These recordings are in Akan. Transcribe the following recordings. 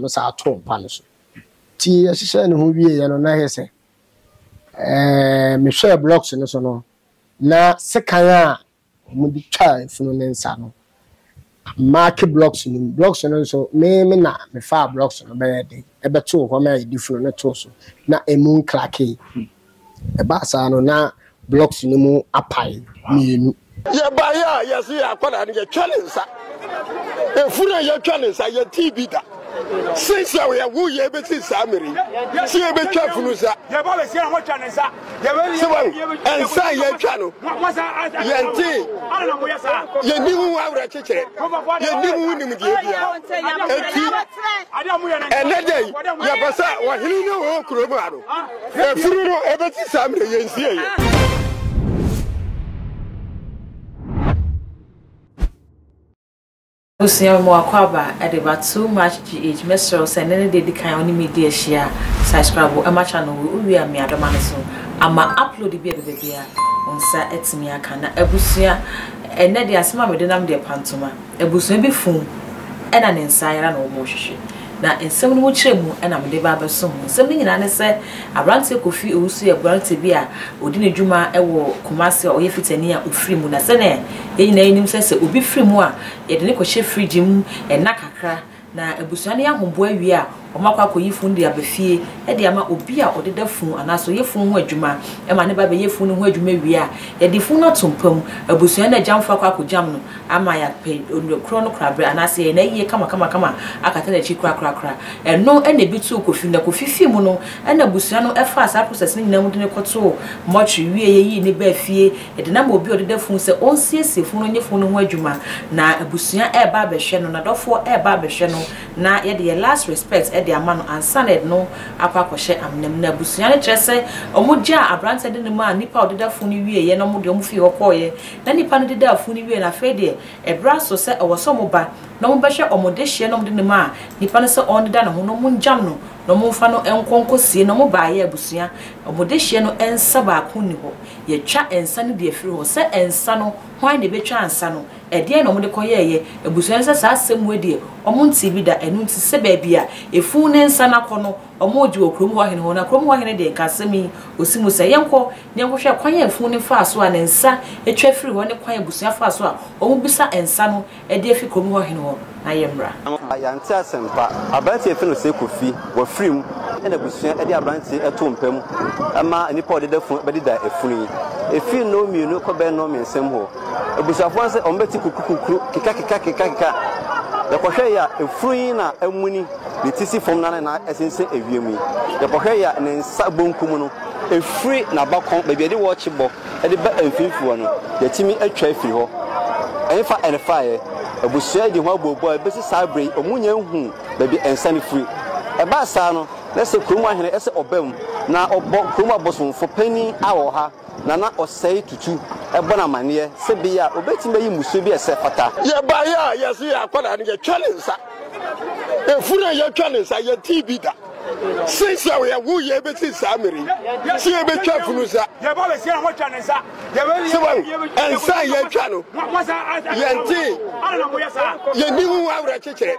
no sa ato mpa so ti ehye ne ho wie ye no na hese me share blocks no so no na sekan a mo di twa funu ne nsa no market blocks no so me na me fa blocks no be dey e be to ho ma di funu no to so na emu clacky e ba sa no na blocks no mu apai mienu ye ba ya ye si akwada ne ye challenge e funu ye challenge ye TV da since we are who ye be samiri see ye be funu sa ye ba be see an what challenge sa ye and say ye chano ye nti ye ni hu awra chechere ye ni hu ni mudie bia and that day ye basa wa hinu no ho kuromu aro e funu no e be samiri ye nsie ye Usia mo akwaba e dey ba too much GH mesro say nene dey kan oni media share subscribe ama channel we wi adoma no so ama upload bi e bia onsa etimi aka na abusua ene dey asema me dey nam dey pantoma abusua bi fun e na ne nsa yara na o mo hwehwe na ensem no mo kire mu e na me dey ba beso mu ensem ni nyina ne se abrante kofi owusu ya abrante bi a odi ne dwuma e wo Kumasi o ye fitani a ofiri mu na se ne ye nyina enim se obi firi mu a ye de ne ko hye fridge mu e na kakra na abusua ne ahombo awie a omakwa koyi fun de abafie e de ama obi a odeda fun anaso ye fun ho adwuma e ma ne ba be ye fun ho adwuma wie a ye de fun no tompam abusua na jamfa kwa kojam no ama ya pe kro no krabre anase ye na yiye kama akata na chi kra eno e na bitu kofi na kofifi mu no e na abusua no e fa asa process ni nyina mu de ne koto mochi wie ye yi ne ba fie e de na ma obi odeda fun se onsiesie fun no nye fun ho adwuma na abusua e ba behwe no na dofo e ba behwe no na ye de last respect de amano ansaned no akwa kwhye amnem na busua ne kyerese omugya abrante de ne ma nipa odeda funi wie ye no mo de omfi hokoye na nipa ne deda funi wie na fe de ebra so se owoso mo ba na mo behwe omode hye no mo de ne ma nipa ne se on deda na ho no mo njam no no mo fa no enkonkosie no mo ba ye abusua omode hye no ensa ba ko ni ho ye twa ensa ne de afiri ho se ensa no hwan de betwa ansa no ede no mo de koyeye abusua ne se sa asem we omo nti bi da enu nti se ba bia efu ne nsa na kɔ no omo odi okrom ho hene ho na krom ho hene de nkasemi osimu se yenko ne hwehwe kwan efu ne fa so a ne nsa etwa firi ho ne kwan abusua fa so a omo bisa ensa no ede afi krom ho hene ho na yemra ayante asempa abranti efe no se kofi wo firim ena abusua ede abranti eto mpam ama nipa ode da fu be da efuni efi no mienu ko be no mensem ho abusuafo se ombeti kukukuru kika the Poshaya, a free na a muni, the Tissi from Nana, as in say a viewme. The Poshaya and then Sabon Kumuno, a free Nabacon, baby, the watchable, and the bet and fifth one, the Timmy a traffic. And if I and a fire, a bushel, the wobble boy, Bessie Sabri, a moon, baby, and sunny free. A bassano, let's say Kuma and S. Obem, now or Kuma Boson for penny hour. Nana or say to two a bona mania, Sebia, obeti me musubi a sepata. ye ba ya ye si akwada ne ye challenge e funu ye challenge ye TV da since we are who ye be samiri see ye be funu sa ye ba be see an what challenge sa and say ye chano ye nti ye ni hu awra chechere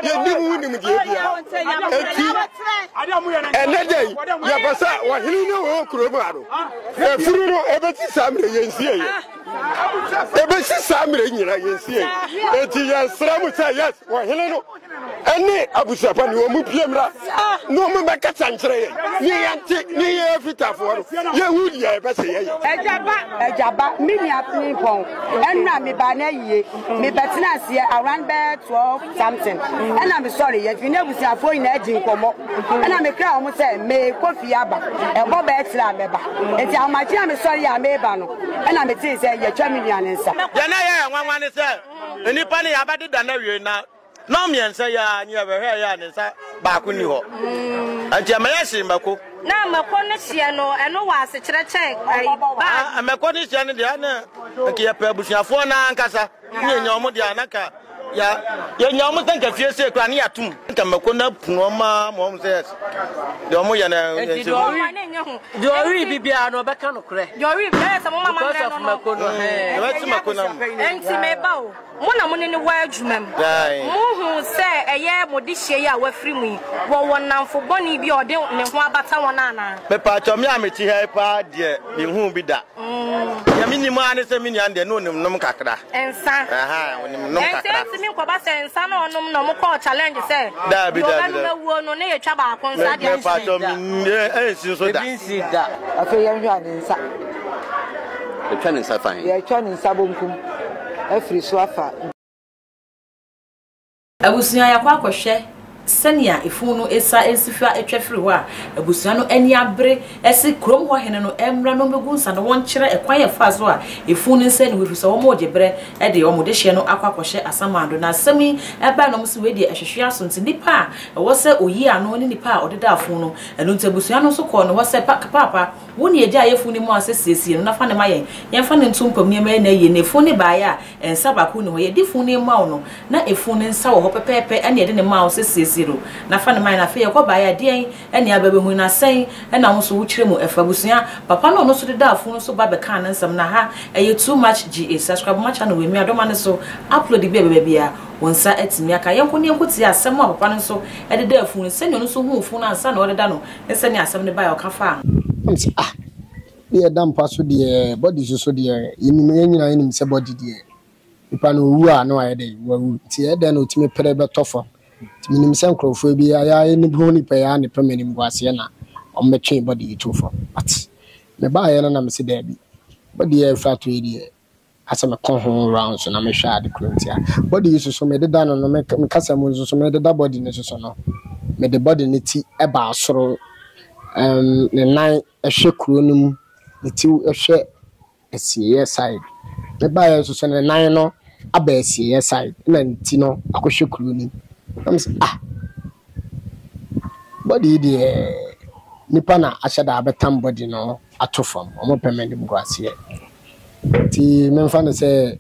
ye ni hu ni mudie bia and that day ye basa wa hinu no ho kuromu aro e funu no e be samiri ye nsie ye e be samiri nyira ye nsie enti ye sramu say yes wa hinu no ene abusapa ni o mu piemra no mo be kata nkyere ye yanti ni ye fitafo ye hudi ye be se ye ejaba mini apni pon enna me ba na yiye me betina se around 12 something enna me sorry ye fi na busiafo ina agi nkomo enna me kra o mo se me kofi aba e bo be tira me ba enti amachi na me sorry ya me ba no enna me tin se ye twa million nsa ye na ye nwanwan ne se nipa ne ya ba de da na wie na no me nsa ya nya be hwe ya ne nsa ba ko ni ho anti amaya se mbako na mako ne hye no eno wa se kyerɛkyɛn ba mako ne hye ne de na nke ya pa busuafo na nkasa nye nya omo de anaka ya nyamu tanka fie se kwa ni atum nka makona puno ma mo se de omo ya na Dori bibia no beka no kre. Dori bibia se mo mama no makono he. Wati makona. Enti me ba o. Mo na mo ne wa adwumam. Mo hu se eye mo di hye ya wa firi mu. Wo wonamfo boni bi ode ne ho abata wona na. Me pa cho me ameti he pa de me hu bi da. Ya minimu ane se mini ande no nim kakra. Ensa. Aha, onim nom kakra. Enti mi kwa ba se ensa na onom no mo call challenge se. Da bi da. Yo wo no ne ye twa ba kon sa de. Me pa cho me ensi so da. Ensi da. Afa ye hwa ne nsa. E twa ne nsa fan. Ye twa ne nsa bonkum. Afri so afa. Abusuya yakwa akohwe senia ifunu esa ensifa etwefiri ho a abusuya no ani abre esi krom ho hene no emra no megunsa no won kire ekwan ye fa so a ifunu nse ne wefi so wo mo jebre e de wo mo de hye no akwakohye asamando na asemi eba no mo se we de ehwehwe asonti nipa wo se oyi ano ne nipa odeda afunu no eno nte abusuya no so ko no wo se papa woni eje ayefunu mo asesiesie no na fa ne mayen yen fa ne ntumpam ne ma na ye ne funu ba ya ensa ba ko ne ho ye di funu ma no na efunu nsa wo ho pepepe ene ye de ne ma asesiesie na fa ne man na fe ye ko ba ya den ene ababehu na sen ena ho so wo kire mu efabusuya papa no so de da afunu so ba be kan nsam na ha eye too much GA subscribe ma channel we mi adoma ne so upload bi bia wonsa etimi aka yenko ne enko ti asem a papa no so e de da afunu sen no so hu funu ansa na o de da no ese ne asem ne ba ya o ka fa the dampa so the body so the in se body the ipa no wu a no ayede wu ti e den otime pere be tofo ti minim se nkrofo bi ya ni bo ni pe ya ni pemenim gwase na o metwe body tofo but me ba ya na me se da bi body e fra to edi asa me kon ho round so na me hwa de krontia body so me de da no me kasa mo so me de da body ne so no me de body ne ti e ba asoro ne nan ehwe kuro no mu ti ehwe esie side me ba ya so ne nan no aba esie side na nti no akohwe kuro ni am say body de nipa na ashada abetam body no atofam omo pemende mu gwase ti me mfa ne say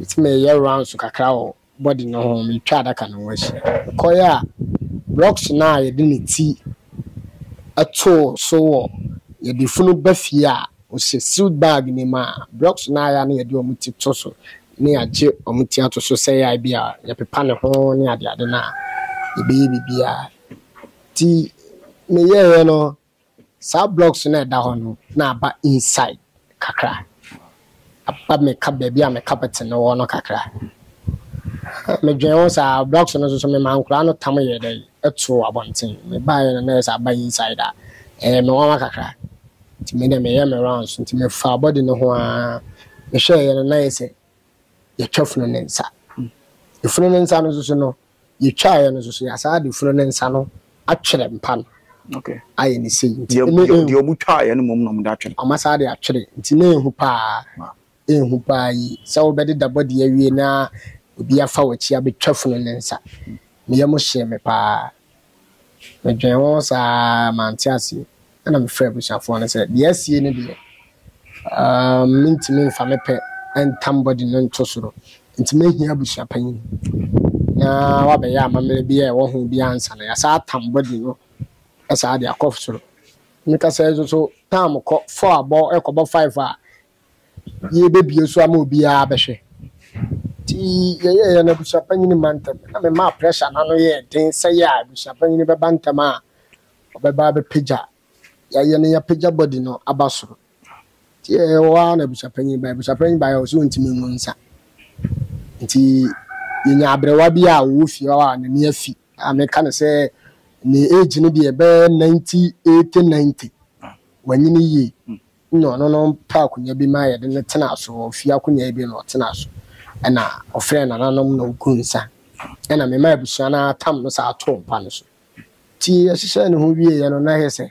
it's me year round so kakra o body no ho me twa daka no washi koya blocks na ye de ti ato so ye de funu bafie a o se sealed bag ni ma blocks na ya na ye de o muti to so ni age o muti ato so say ya bia ye pepa ne ho ni ade na ye be bibia ti me ye no sa blocks na da ho no na ba inside kakra apa me ka bia me carpet no no kakra me dwen sa blocks no so me mankura no tam ye dey eto abonten me buy na sa buy inside me wan kakra ti me dem ye me rounds ti me fa body no ho a me share ye na ye say ye twafunu ne nsa ye funu ne nsa no so no ye twa ye no so ya sa de funu ne nsa no atwere mpa no okay aye ni sei di omu twa ye no mom no da atwere amasa de atwere nti na ehu pa yi sa wo bede da body awie na obi afa wachi abetwafunu ne nsa me ye mo hye me pa me dwen won sa mantiasi na me frɛ bushafo na sɛ de asie ne de minti me fa me pɛ entam body no ntosoro nti me hia bushapanyin na wa be ya amamere bi e wo ho bi ansa na ya sa tam body no asa de akofsoro me ka sɛ so tam ko 4 abo e ko 5 a ye bebie so ama obi a behwe ti ye na bushapanyin mantam na me ma pressure na no ye den sɛ ya bushapanyin be bantam a obeba be pija ya ne ya pija body no abasoro ti e wa na bushapanyin ba ya so ntimi mu nsa nti yenya abrewa bi a wo fi wa na ne afi ameka ne sɛ ne age ne de be 90 80 90 wanyini yi no pa kunya bi ma ye de ne tena so fi akunya bi no tena so na ofre na nanom no kunsa na me ma busua na tam no sa ato pa no so ti ahihye ne ho wie ye no na hese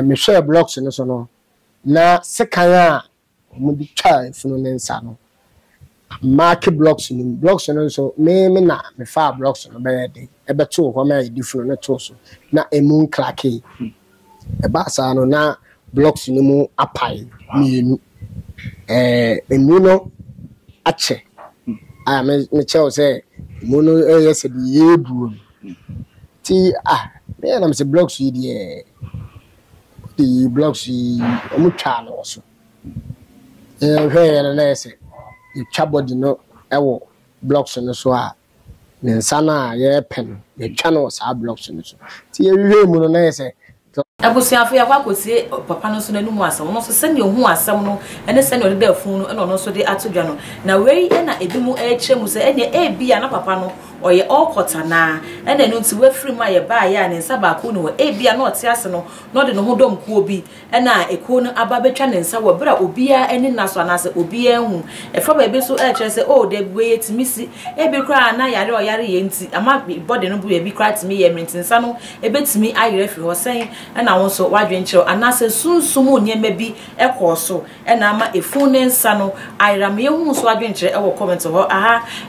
me share blocks no so no na sekan a mo di twa funu ne nsa no mark blocks no so me na me fa blocks no be dey e be to ho ma e di funu ne to so na emu clacky e ba sa no na blocks no mu apai mienu emu no ache me che o say emu no yes de yebu ti me na me say blocks yi de the blocks yi omu twa no so hwe na say you twa body no ewo blocks no so a ne sana ye pen ye twa no sa blocks no so ti ye hwe mu no na say abusiafo ya kwakosie papa no so nanum asam no so sene hu asam no ene sene ode da fun no ene no so de atodwa no na wei na edimu ekyemu se ene ebia na papa no oye okota na ene no nti wafiri mu aye ba ya ne nsa ba ko no ebia na ote ase no no de no ho dom ko obi ena eko no aba betwa ne nsa wo bra obia ene naso anase obia hu efa ba ebe so ekye se o de we yetimisi ebi kra na yare oyare ye nti ama body no bu ebi kra timi ye menti nsa no ebetimi ayere fi ho sen ena won so wadwenkyerɛ anase sunsumu nyema bi ekoso ena ama efun ne nsa no ayram ye hu so wadwenkyerɛ e wo comment ho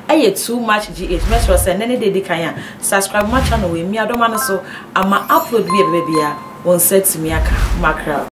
eye too much gh metro say nene de kan subscribe my channel we mi adoma no so ama upload bi bia won set mi aka makra